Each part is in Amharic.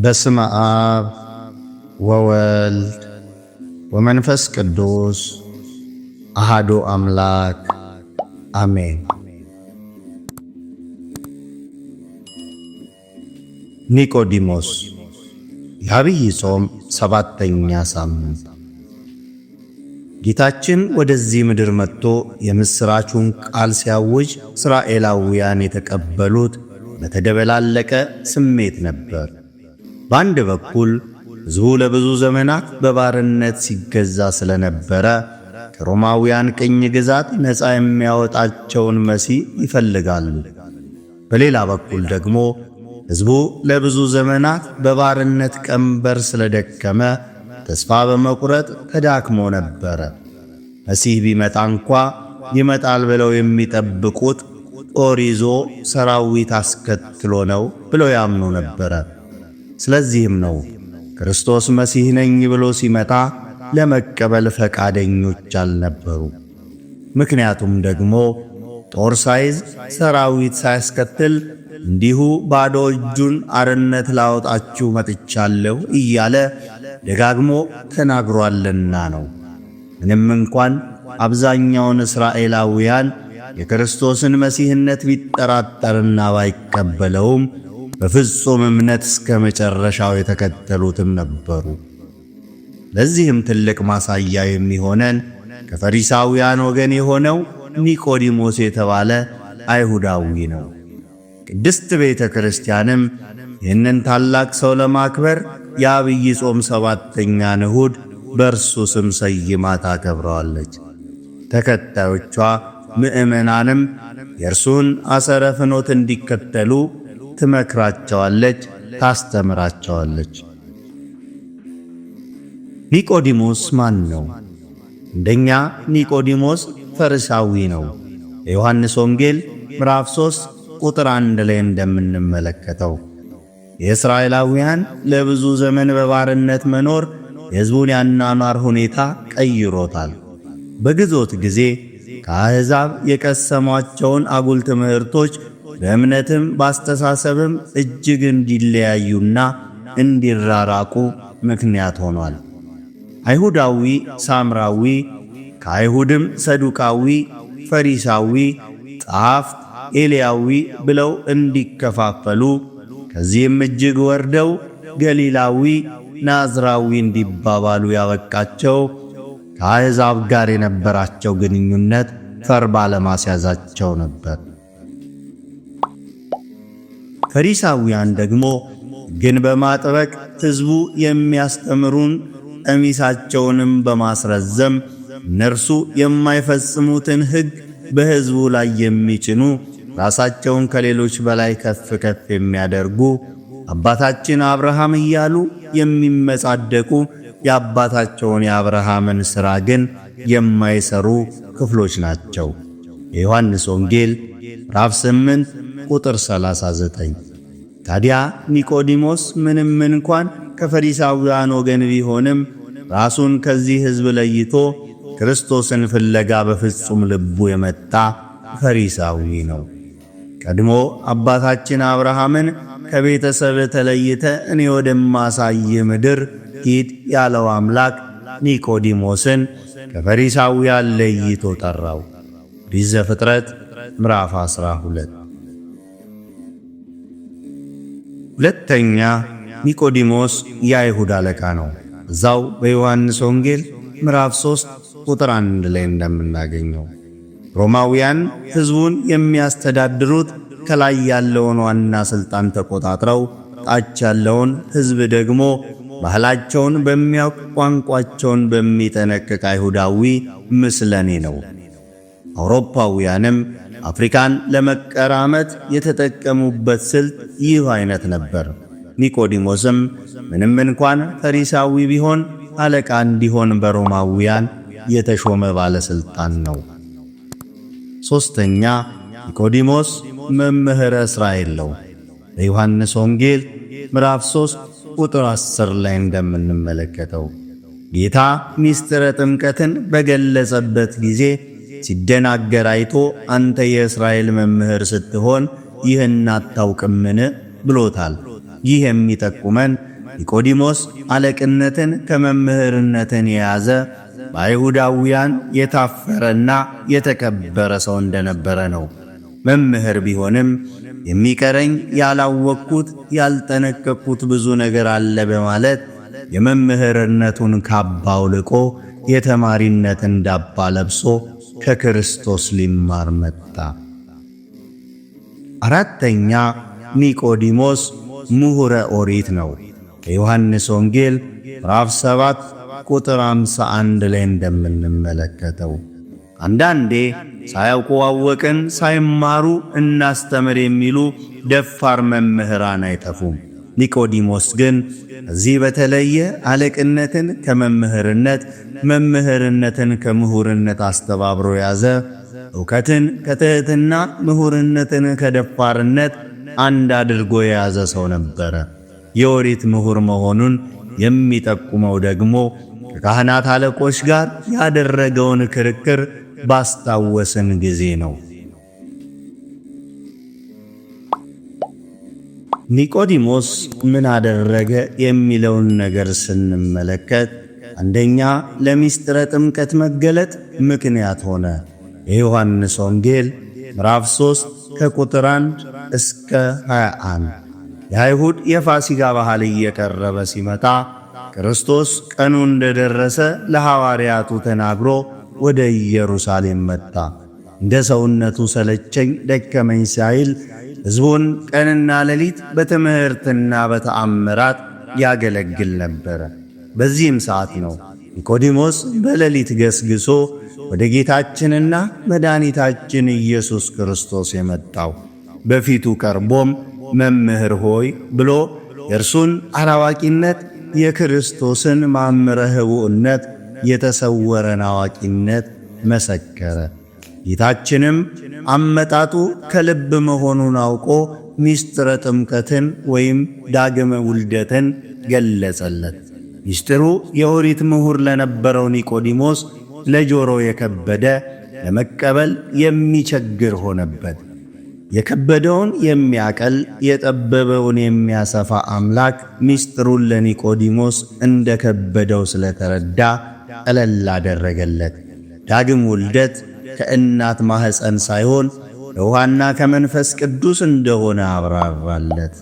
በስመ አብ ወወልድ ወመንፈስ ቅዱስ አሃዱ አምላክ አሜን። ኒቆዲሞስ የዐቢይ ጾም ሰባተኛ ሳምንት። ጌታችን ወደዚህ ምድር መጥቶ የምሥራቹን ቃል ሲያውጅ እስራኤላውያን የተቀበሉት በተደበላለቀ ስሜት ነበር። በአንድ በኩል ሕዝቡ ለብዙ ዘመናት በባርነት ሲገዛ ስለነበረ ከሮማውያን ቅኝ ግዛት ነፃ የሚያወጣቸውን መሲህ ይፈልጋሉ። በሌላ በኩል ደግሞ ሕዝቡ ለብዙ ዘመናት በባርነት ቀንበር ስለደከመ ተስፋ በመቁረጥ ተዳክሞ ነበረ። መሲህ ቢመጣ እንኳ ይመጣል ብለው የሚጠብቁት ጦር ይዞ ሰራዊት አስከትሎ ነው ብለው ያምኑ ነበረ። ስለዚህም ነው ክርስቶስ መሲህ ነኝ ብሎ ሲመጣ ለመቀበል ፈቃደኞች አልነበሩ። ምክንያቱም ደግሞ ጦር ሳይዝ ሰራዊት ሳያስከትል እንዲሁ ባዶ እጁን አርነት ላወጣችሁ መጥቻለሁ እያለ ደጋግሞ ተናግሯልና ነው። ምንም እንኳን አብዛኛውን እስራኤላውያን የክርስቶስን መሲህነት ቢጠራጠርና ባይቀበለውም በፍጹም እምነት እስከ መጨረሻው የተከተሉትም ነበሩ። ለዚህም ትልቅ ማሳያ የሚሆነን ከፈሪሳውያን ወገን የሆነው ኒቆዲሞስ የተባለ አይሁዳዊ ነው። ቅድስት ቤተ ክርስቲያንም ይህንን ታላቅ ሰው ለማክበር የዐቢይ ጾም ሰባተኛን እሁድ በእርሱ ስም ሰይማ ታከብረዋለች። ተከታዮቿ ምእመናንም የእርሱን አሰረ ፍኖት እንዲከተሉ ትመክራቸዋለች፣ ታስተምራቸዋለች። ኒቆዲሞስ ማን ነው? እንደኛ ኒቆዲሞስ ፈሪሳዊ ነው። የዮሐንስ ወንጌል ምዕራፍ 3 ቁጥር 1 ላይ እንደምንመለከተው የእስራኤላውያን ለብዙ ዘመን በባርነት መኖር የሕዝቡን ያኗኗር ሁኔታ ቀይሮታል። በግዞት ጊዜ ከአሕዛብ የቀሰሟቸውን አጉል ትምህርቶች በእምነትም ባስተሳሰብም እጅግ እንዲለያዩና እንዲራራቁ ምክንያት ሆኗል። አይሁዳዊ ሳምራዊ፣ ከአይሁድም ሰዱቃዊ፣ ፈሪሳዊ፣ ጸሐፍት፣ ኤልያዊ ብለው እንዲከፋፈሉ ከዚህም እጅግ ወርደው ገሊላዊ፣ ናዝራዊ እንዲባባሉ ያበቃቸው ከአሕዛብ ጋር የነበራቸው ግንኙነት ፈር ባለማስያዛቸው ነበር። ፈሪሳውያን ደግሞ ግን በማጥበቅ ሕዝቡ የሚያስተምሩን ቀሚሳቸውንም በማስረዘም እነርሱ የማይፈጽሙትን ሕግ በሕዝቡ ላይ የሚጭኑ ራሳቸውን ከሌሎች በላይ ከፍ ከፍ የሚያደርጉ አባታችን አብርሃም እያሉ የሚመጻደቁ የአባታቸውን የአብርሃምን ሥራ ግን የማይሰሩ ክፍሎች ናቸው። የዮሐንስ ወንጌል ምዕራፍ 8 ቁጥር 39። ታዲያ ኒቆዲሞስ ምንም እንኳን ከፈሪሳውያን ወገን ቢሆንም ራሱን ከዚህ ሕዝብ ለይቶ ክርስቶስን ፍለጋ በፍጹም ልቡ የመጣ ፈሪሳዊ ነው። ቀድሞ አባታችን አብርሃምን ከቤተሰብ ተለይተ እኔ ወደማሳይ ምድር ሂድ ያለው አምላክ ኒቆዲሞስን ከፈሪሳውያን ለይቶ ጠራው። ኦሪት ዘፍጥረት ምዕራፍ 12። ሁለተኛ ኒቆዲሞስ የአይሁድ አለቃ ነው። እዛው በዮሐንስ ወንጌል ምዕራፍ 3 ቁጥር 1 ላይ እንደምናገኘው ሮማውያን ሕዝቡን የሚያስተዳድሩት ከላይ ያለውን ዋና ሥልጣን ተቆጣጥረው ታች ያለውን ሕዝብ ደግሞ ባህላቸውን በሚያውቅ ቋንቋቸውን በሚጠነቅቅ አይሁዳዊ ምስለኔ ነው። አውሮፓውያንም አፍሪካን ለመቀራመት የተጠቀሙበት ስልት ይህ አይነት ነበር። ኒቆዲሞስም ምንም እንኳን ፈሪሳዊ ቢሆን አለቃ እንዲሆን በሮማውያን የተሾመ ባለሥልጣን ነው። ሦስተኛ ኒቆዲሞስ መምህረ እስራኤል ነው። በዮሐንስ ወንጌል ምዕራፍ 3 ቁጥር 10 ላይ እንደምንመለከተው ጌታ ሚስጥረ ጥምቀትን በገለጸበት ጊዜ ሲደናገር አይቶ አንተ የእስራኤል መምህር ስትሆን ይህን አታውቅምን ብሎታል። ይህ የሚጠቁመን ኒቆዲሞስ አለቅነትን ከመምህርነትን የያዘ በአይሁዳውያን የታፈረና የተከበረ ሰው እንደነበረ ነው። መምህር ቢሆንም የሚቀረኝ ያላወቅኩት ያልጠነቀቅኩት ብዙ ነገር አለ በማለት የመምህርነቱን ካባ አውልቆ የተማሪነትን ዳባ ለብሶ ከክርስቶስ ሊማር መጣ። አራተኛ ኒቆዲሞስ ምሁረ ኦሪት ነው። በዮሐንስ ወንጌል ምዕራፍ 7 ቁጥር 51 ላይ እንደምንመለከተው አንዳንዴ ሳያውቁ አወቅን፣ ሳይማሩ እናስተምር የሚሉ ደፋር መምህራን አይጠፉም። ኒቆዲሞስ ግን እዚህ በተለየ አለቅነትን ከመምህርነት መምህርነትን ከምሁርነት አስተባብሮ ያዘ። ዕውቀትን ከትሕትና ምሁርነትን ከደፋርነት አንድ አድርጎ የያዘ ሰው ነበረ። የኦሪት ምሁር መሆኑን የሚጠቁመው ደግሞ ከካህናት አለቆች ጋር ያደረገውን ክርክር ባስታወስን ጊዜ ነው። ኒቆዲሞስ ምን አደረገ የሚለውን ነገር ስንመለከት አንደኛ ለምስጢረ ጥምቀት መገለጥ ምክንያት ሆነ። የዮሐንስ ወንጌል ምዕራፍ 3 ከቁጥር 1 እስከ 21 የአይሁድ የፋሲካ በዓል እየቀረበ ሲመጣ ክርስቶስ ቀኑ እንደደረሰ ለሐዋርያቱ ተናግሮ ወደ ኢየሩሳሌም መጣ። እንደ ሰውነቱ ሰለቸኝ ደከመኝ ሳይል ሕዝቡን ቀንና ሌሊት በትምህርትና በተአምራት ያገለግል ነበር። በዚህም ሰዓት ነው ኒቆዲሞስ በሌሊት ገስግሶ ወደ ጌታችንና መድኃኒታችን ኢየሱስ ክርስቶስ የመጣው። በፊቱ ቀርቦም መምህር ሆይ ብሎ የእርሱን አላዋቂነት፣ የክርስቶስን ማምረ ኅቡዕነት፣ የተሰወረን አዋቂነት መሰከረ። ጌታችንም አመጣጡ ከልብ መሆኑን አውቆ ምስጢረ ጥምቀትን ወይም ዳግመ ውልደትን ገለጸለት። ምስጢሩ የኦሪት ምሁር ለነበረው ኒቆዲሞስ ለጆሮ የከበደ ለመቀበል የሚቸግር ሆነበት። የከበደውን የሚያቀል የጠበበውን የሚያሰፋ አምላክ ምስጢሩን ለኒቆዲሞስ እንደ ከበደው ስለተረዳ ቀለል አደረገለት። ዳግም ውልደት ከእናት ማኅፀን ሳይሆን ከውሃና ከመንፈስ ቅዱስ እንደሆነ አብራራለት።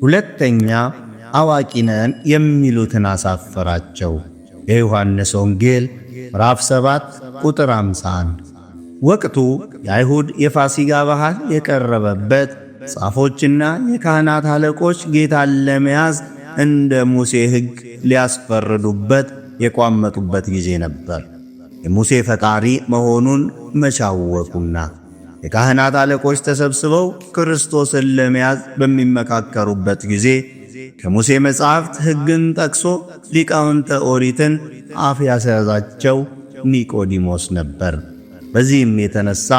ሁለተኛ አዋቂ ነን የሚሉትን አሳፈራቸው። የዮሐንስ ወንጌል ምዕራፍ 7 ቁጥር 51 ወቅቱ የአይሁድ የፋሲካ በዓል የቀረበበት፣ ጻፎችና የካህናት አለቆች ጌታን ለመያዝ እንደ ሙሴ ሕግ ሊያስፈርዱበት የቋመጡበት ጊዜ ነበር። የሙሴ ፈጣሪ መሆኑን መቻወቁና የካህናት አለቆች ተሰብስበው ክርስቶስን ለመያዝ በሚመካከሩበት ጊዜ ከሙሴ መጻሕፍት ሕግን ጠቅሶ ሊቃውንተ ኦሪትን አፍ ያስያዛቸው ኒቆዲሞስ ነበር። በዚህም የተነሳ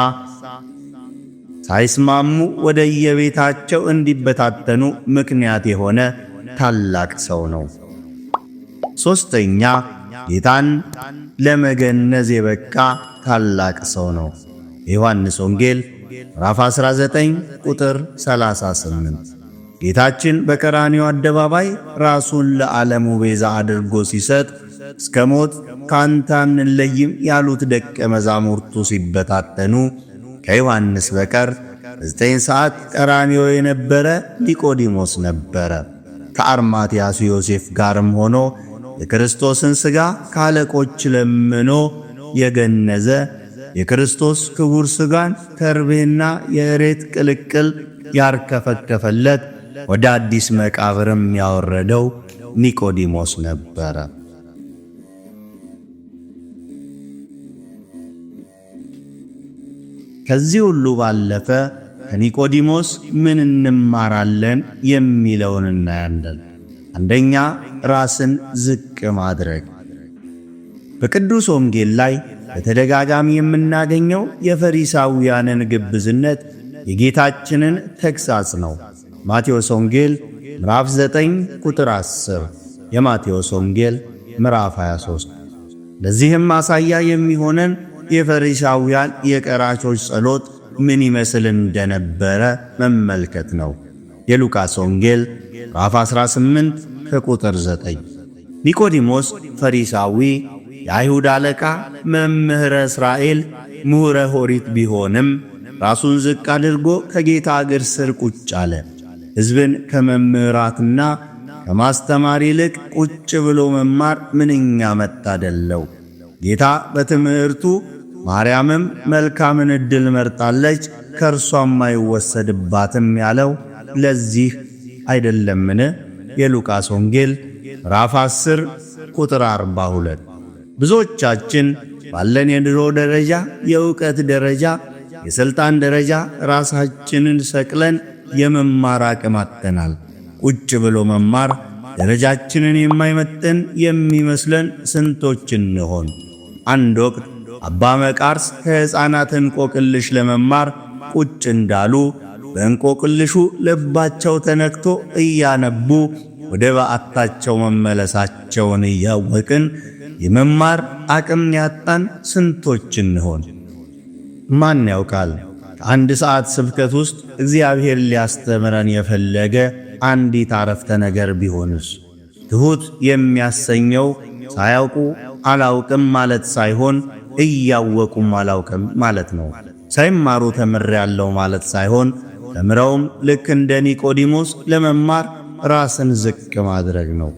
ሳይስማሙ ወደ የቤታቸው እንዲበታተኑ ምክንያት የሆነ ታላቅ ሰው ነው። ሦስተኛ ጌታን ለመገነዝ የበቃ ታላቅ ሰው ነው። የዮሐንስ ወንጌል ምዕራፍ 19 ቁጥር 38 ጌታችን በቀራንዮ አደባባይ ራሱን ለዓለሙ ቤዛ አድርጎ ሲሰጥ እስከ ሞት ካንተ አንለይም ያሉት ደቀ መዛሙርቱ ሲበታተኑ ከዮሐንስ በቀር 9 ሰዓት ቀራንዮ የነበረ ኒቆዲሞስ ነበረ። ከአርማትያሱ ዮሴፍ ጋርም ሆኖ የክርስቶስን ሥጋ ካለቆች ለምኖ የገነዘ የክርስቶስ ክቡር ሥጋን ከርቤና የእሬት ቅልቅል ያርከፈከፈለት ወደ አዲስ መቃብርም ያወረደው ኒቆዲሞስ ነበረ። ከዚህ ሁሉ ባለፈ ከኒቆዲሞስ ምን እንማራለን የሚለውን እናያለን። አንደኛ ራስን ዝቅ ማድረግ። በቅዱስ ወንጌል ላይ በተደጋጋሚ የምናገኘው የፈሪሳውያንን ግብዝነት የጌታችንን ተግሣጽ ነው። ማቴዎስ ወንጌል ምዕራፍ 9 ቁጥር 10፣ የማቴዎስ ወንጌል ምዕራፍ 23። ለዚህም ማሳያ የሚሆነን የፈሪሳውያን የቀራጮች ጸሎት ምን ይመስል እንደነበረ መመልከት ነው። የሉቃስ ወንጌል ምዕራፍ 18 ከቁጥር 9። ኒቆዲሞስ ፈሪሳዊ፣ የአይሁድ አለቃ፣ መምህረ እስራኤል፣ ምሁረ ኦሪት ቢሆንም ራሱን ዝቅ አድርጎ ከጌታ እግር ስር ቁጭ አለ። ሕዝብን ከመምህራትና ከማስተማር ይልቅ ቁጭ ብሎ መማር ምንኛ መታደል ነው! ጌታ በትምህርቱ ማርያምም መልካምን ዕድል መርጣለች ከእርሷም አይወሰድባትም ያለው ለዚህ አይደለምን? የሉቃስ ወንጌል ምዕራፍ 10 ቁጥር 42። ብዙዎቻችን ባለን የኑሮ ደረጃ፣ የእውቀት ደረጃ፣ የሥልጣን ደረጃ ራሳችንን ሰቅለን የመማር አቅም አጥተናል። ቁጭ ብሎ መማር ደረጃችንን የማይመጥን የሚመስለን ስንቶች እንሆን? አንድ ወቅት አባ መቃርስ ከሕፃናት እንቆቅልሽ ለመማር ቁጭ እንዳሉ በእንቆቅልሹ ልባቸው ተነክቶ እያነቡ ወደ በዓታቸው መመለሳቸውን እያወቅን የመማር አቅም ያጣን ስንቶች እንሆን? ማን ያውቃል? ከአንድ ሰዓት ስብከት ውስጥ እግዚአብሔር ሊያስተምረን የፈለገ አንዲት አረፍተ ነገር ቢሆንስ? ትሑት የሚያሰኘው ሳያውቁ አላውቅም ማለት ሳይሆን እያወቁም አላውቅም ማለት ነው። ሳይማሩ ተምሬያለሁ ማለት ሳይሆን ተምረውም ልክ እንደ ኒቆዲሞስ ለመማር ራስን ዝቅ ማድረግ ነው።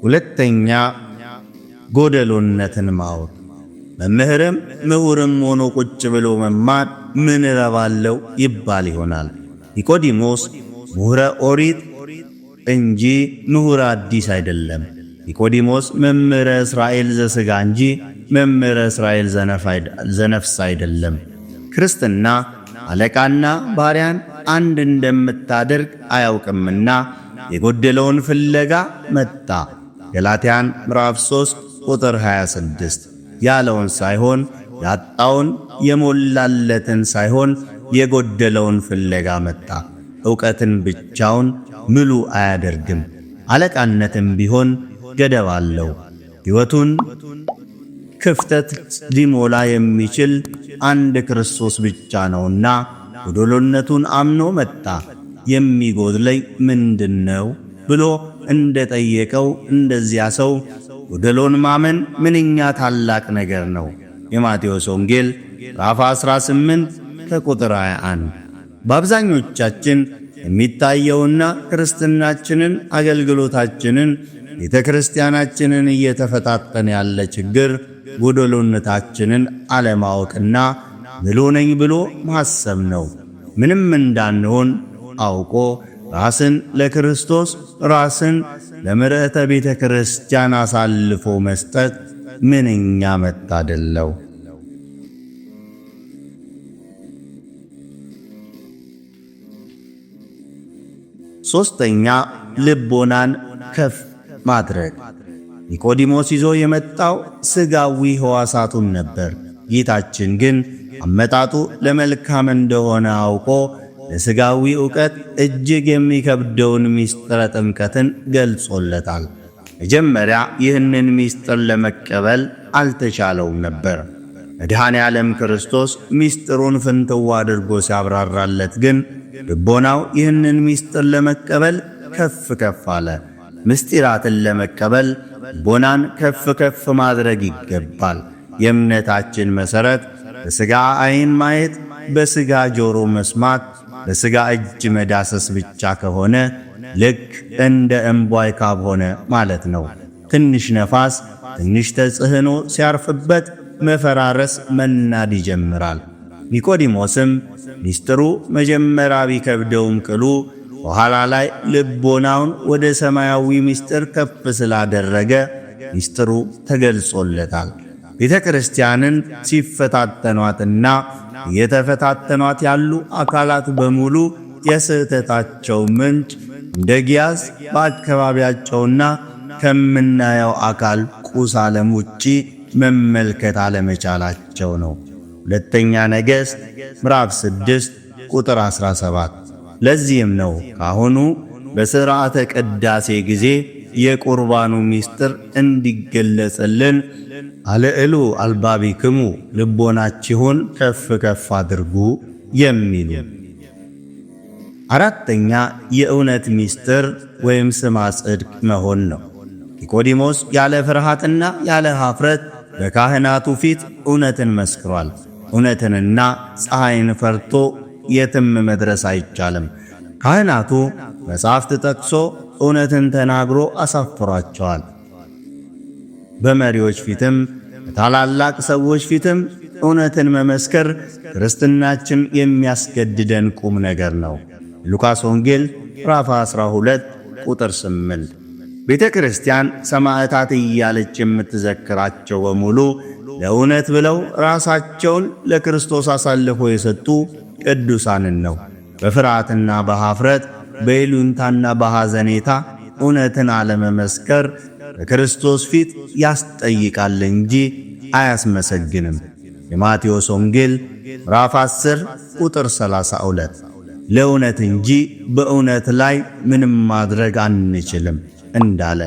ሁለተኛ፣ ጎደሎነትን ማወቅ። መምህርም ምሁርም ሆኖ ቁጭ ብሎ መማር ምን ረባለው ይባል ይሆናል። ኒቆዲሞስ ምሁረ ኦሪት እንጂ ምሁረ አዲስ አይደለም። ኒቆዲሞስ መምህረ እስራኤል ዘሥጋ እንጂ መምህረ እስራኤል ዘነፍስ አይደለም። ክርስትና አለቃና ባሪያን አንድ እንደምታደርግ አያውቅምና የጎደለውን ፍለጋ መጣ። ገላትያን ምዕራፍ 3 ቁጥር 26 ያለውን ሳይሆን ያጣውን የሞላለትን ሳይሆን የጎደለውን ፍለጋ መጣ። ዕውቀትን ብቻውን ምሉ አያደርግም። አለቃነትም ቢሆን ገደብ አለው። ሕይወቱን ክፍተት ሊሞላ የሚችል አንድ ክርስቶስ ብቻ ነውና ጎደሎነቱን አምኖ መጣ። የሚጎድለኝ ምንድነው ብሎ እንደጠየቀው እንደዚያ ሰው ጎደሎን ማመን ምንኛ ታላቅ ነገር ነው። የማቴዎስ ወንጌል ምዕራፍ 18 ከቁጥር 21። በአብዛኞቻችን የሚታየውና ክርስትናችንን፣ አገልግሎታችንን፣ ቤተ ክርስቲያናችንን እየተፈታተነ ያለ ችግር ጎደሎነታችንን አለማወቅና ምሉ ነኝ ብሎ ማሰብ ነው። ምንም እንዳንሆን አውቆ ራስን ለክርስቶስ ራስን ለምርዕተ ቤተ ክርስቲያን አሳልፎ መስጠት ምንኛ መታደል ነው! ሦስተኛ፣ ልቦናን ከፍ ማድረግ። ኒቆዲሞስ ይዞ የመጣው ሥጋዊ ሕዋሳቱን ነበር። ጌታችን ግን አመጣጡ ለመልካም እንደሆነ አውቆ ለሥጋዊ ዕውቀት እጅግ የሚከብደውን ምስጢረ ጥምቀትን ገልጾለታል። መጀመሪያ ይህንን ምስጢር ለመቀበል አልተቻለውም ነበር። መድኃኔ ዓለም ክርስቶስ ምስጢሩን ፍንትው አድርጎ ሲያብራራለት ግን ልቦናው ይህንን ምስጢር ለመቀበል ከፍ ከፍ አለ። ምስጢራትን ለመቀበል ልቦናን ከፍ ከፍ ማድረግ ይገባል። የእምነታችን መሠረት በሥጋ ዓይን ማየት፣ በሥጋ ጆሮ መስማት፣ በሥጋ እጅ መዳሰስ ብቻ ከሆነ ልክ እንደ እምቧይ ካብ ሆነ ማለት ነው። ትንሽ ነፋስ፣ ትንሽ ተጽዕኖ ሲያርፍበት መፈራረስ፣ መናድ ይጀምራል። ኒቆዲሞስም ምስጢሩ መጀመሪያ ቢከብደውም ቅሉ በኋላ ላይ ልቦናውን ወደ ሰማያዊ ምስጢር ከፍ ስላደረገ ምስጢሩ ተገልጾለታል። ቤተ ክርስቲያንን ሲፈታተኗትና እየተፈታተኗት ያሉ አካላት በሙሉ የስህተታቸው ምንጭ እንደ ጊያዝ በአካባቢያቸውና ከምናየው አካል ቁስ ዓለም ውጪ መመልከት አለመቻላቸው ነው። ሁለተኛ ነገሥት ምዕራፍ 6 ቁጥር 17። ለዚህም ነው ካሁኑ በሥርዓተ ቅዳሴ ጊዜ የቁርባኑ ምስጢር እንዲገለጽልን አልዕሉ አልባቢክሙ ልቦናችሁን ከፍ ከፍ አድርጉ የሚሉ። አራተኛ የእውነት ምስጢር ወይም ስማ ጽድቅ መሆን ነው። ኒቆዲሞስ ያለ ፍርሃትና ያለ ኀፍረት በካህናቱ ፊት እውነትን መስክሯል። እውነትንና ፀሐይን ፈርቶ የትም መድረስ አይቻልም። ካህናቱ መጻሕፍት ጠቅሶ እውነትን ተናግሮ አሳፍሯቸዋል። በመሪዎች ፊትም በታላላቅ ሰዎች ፊትም እውነትን መመስከር ክርስትናችን የሚያስገድደን ቁም ነገር ነው። ሉቃስ ወንጌል ምዕራፍ 12 ቁጥር 8። ቤተ ክርስቲያን ሰማዕታት እያለች የምትዘክራቸው በሙሉ ለእውነት ብለው ራሳቸውን ለክርስቶስ አሳልፎ የሰጡ ቅዱሳንን ነው። በፍርሃትና በኀፍረት በይሉኝታና በሐዘኔታ እውነትን አለመመስከር በክርስቶስ ፊት ያስጠይቃል እንጂ አያስመሰግንም። የማቴዎስ ወንጌል ምዕራፍ 10 ቁጥር 32። ለእውነት እንጂ በእውነት ላይ ምንም ማድረግ አንችልም እንዳለ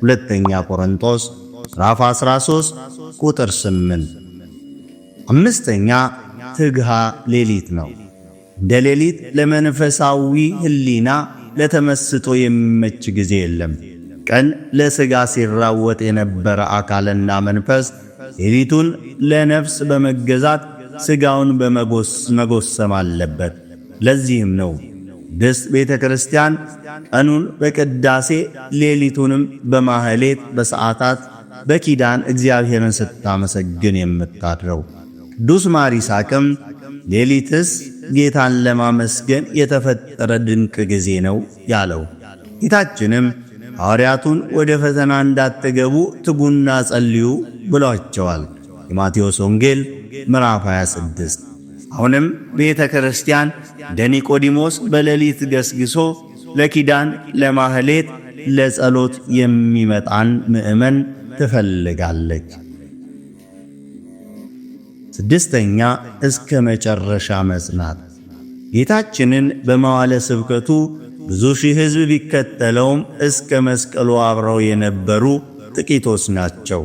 ሁለተኛ ቆሮንቶስ ምዕራፍ 13 ቁጥር 8። አምስተኛ ትግሃ ሌሊት ነው። እንደ ሌሊት ለመንፈሳዊ ሕሊና ለተመስጦ የሚመች ጊዜ የለም። ቀን ለሥጋ ሲራወጥ የነበረ አካልና መንፈስ ሌሊቱን ለነፍስ በመገዛት ሥጋውን በመጎሰም አለበት። ለዚህም ነው ቅድስት ቤተ ክርስቲያን ቀኑን በቅዳሴ ሌሊቱንም በማኅሌት በሰዓታት በኪዳን እግዚአብሔርን ስታመሰግን የምታድረው። ቅዱስ ማር ይስሐቅም ሌሊትስ ጌታን ለማመስገን የተፈጠረ ድንቅ ጊዜ ነው ያለው። ጌታችንም ሐዋርያቱን ወደ ፈተና እንዳትገቡ ትጉና ጸልዩ ብሏቸዋል። የማቴዎስ ወንጌል ምዕራፍ 26። አሁንም ቤተ ክርስቲያን እንደ ኒቆዲሞስ በሌሊት ገስግሶ ለኪዳን፣ ለማኅሌት፣ ለጸሎት የሚመጣን ምእመን ትፈልጋለች። ስድስተኛ እስከ መጨረሻ መጽናት። ጌታችንን በመዋዕለ ስብከቱ ብዙ ሺህ ሕዝብ ቢከተለውም እስከ መስቀሉ አብረው የነበሩ ጥቂቶች ናቸው።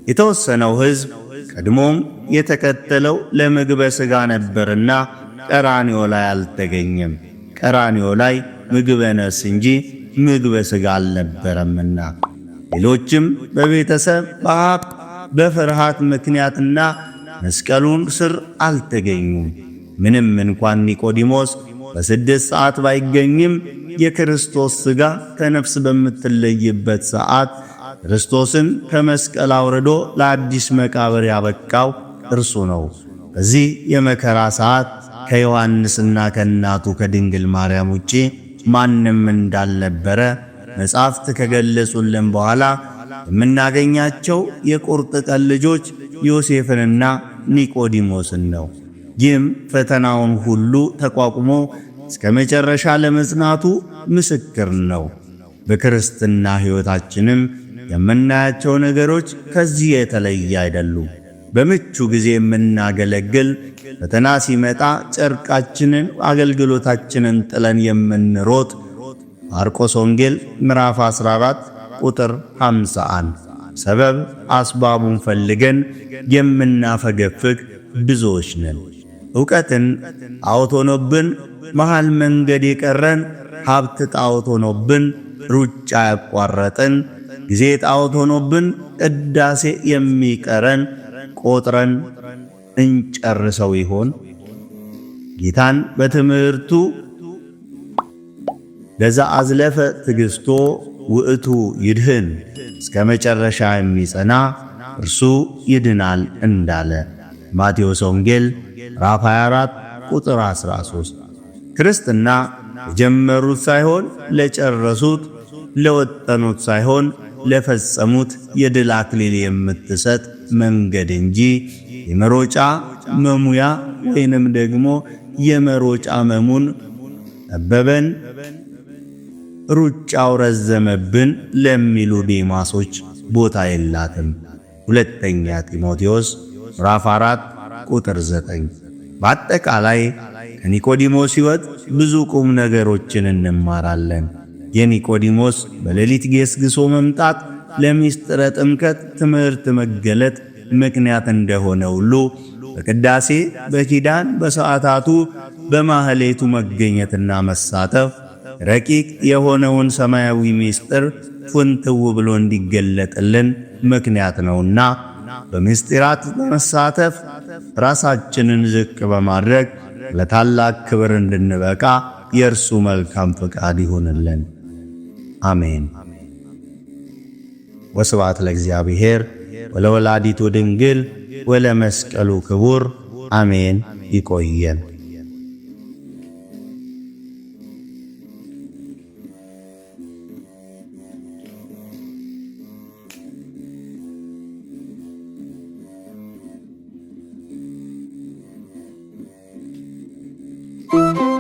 የተወሰነው ሕዝብ ቀድሞም የተከተለው ለምግበ ሥጋ ነበርና ቀራንዮ ላይ አልተገኘም። ቀራንዮ ላይ ምግበ ነፍስ እንጂ ምግበ ሥጋ አልነበረምና። ሌሎችም በቤተሰብ በሀብት በፍርሃት ምክንያትና መስቀሉን ስር አልተገኙም። ምንም እንኳን ኒቆዲሞስ በ6 ሰዓት ባይገኝም የክርስቶስ ሥጋ ከነፍስ በምትለይበት ሰዓት ክርስቶስን ከመስቀል አውርዶ ለአዲስ መቃብር ያበቃው እርሱ ነው። በዚህ የመከራ ሰዓት ከዮሐንስና ከእናቱ ከድንግል ማርያም ውጪ ማንም እንዳልነበረ መጻሕፍት ከገለጹልን በኋላ የምናገኛቸው የቁርጥ ቀን ልጆች ዮሴፍንና ኒቆዲሞስን ነው። ይህም ፈተናውን ሁሉ ተቋቁሞ እስከ መጨረሻ ለመጽናቱ ምስክር ነው። በክርስትና ሕይወታችንም የምናያቸው ነገሮች ከዚህ የተለየ አይደሉም። በምቹ ጊዜ የምናገለግል፣ ፈተና ሲመጣ ጨርቃችንን አገልግሎታችንን ጥለን የምንሮጥ ማርቆስ ወንጌል ምዕራፍ 14 ቁጥር 51። ሰበብ አስባቡን ፈልገን የምናፈገፍግ ብዙዎች ነን። ዕውቀትን ጣዖት ሆኖብን መሃል መንገድ የቀረን፣ ሀብት ጣዖት ሆኖብን ሩጫ ያቋረጥን፣ ጊዜ ጣዖት ሆኖብን ቅዳሴ የሚቀረን ቆጥረን እንጨርሰው ይሆን? ጌታን በትምህርቱ ለዛ አዝለፈ ትዕግሥቶ ውእቱ ይድህን፣ እስከ መጨረሻ የሚጸና እርሱ ይድናል እንዳለ ማቴዎስ ወንጌል ምዕራፍ 24 ቁጥር 13። ክርስትና የጀመሩት ሳይሆን ለጨረሱት፣ ለወጠኑት ሳይሆን ለፈጸሙት የድል አክሊል የምትሰጥ መንገድ እንጂ የመሮጫ መሙያ ወይንም ደግሞ የመሮጫ መሙን ጠበበን፣ ሩጫው ረዘመብን ለሚሉ ዴማሶች ቦታ የላትም። ሁለተኛ ጢሞቴዎስ ምዕራፍ 4 ቁጥር 9። በአጠቃላይ ከኒቆዲሞስ ሕይወት ብዙ ቁም ነገሮችን እንማራለን። የኒቆዲሞስ በሌሊት ገስግሶ መምጣት ለምስጢረ ጥምቀት ትምህርት መገለጥ ምክንያት እንደሆነ ሁሉ በቅዳሴ በኪዳን በሰዓታቱ በማህሌቱ መገኘትና መሳተፍ ረቂቅ የሆነውን ሰማያዊ ምስጢር ፍንትው ብሎ እንዲገለጥልን ምክንያት ነውና በምስጢራት በመሳተፍ ራሳችንን ዝቅ በማድረግ ለታላቅ ክብር እንድንበቃ የእርሱ መልካም ፈቃድ ይሁንልን። አሜን። ወስብሐት ለእግዚአብሔር ወለወላዲቱ ድንግል ወለመስቀሉ ክቡር አሜን። ይቆየን። Thank you.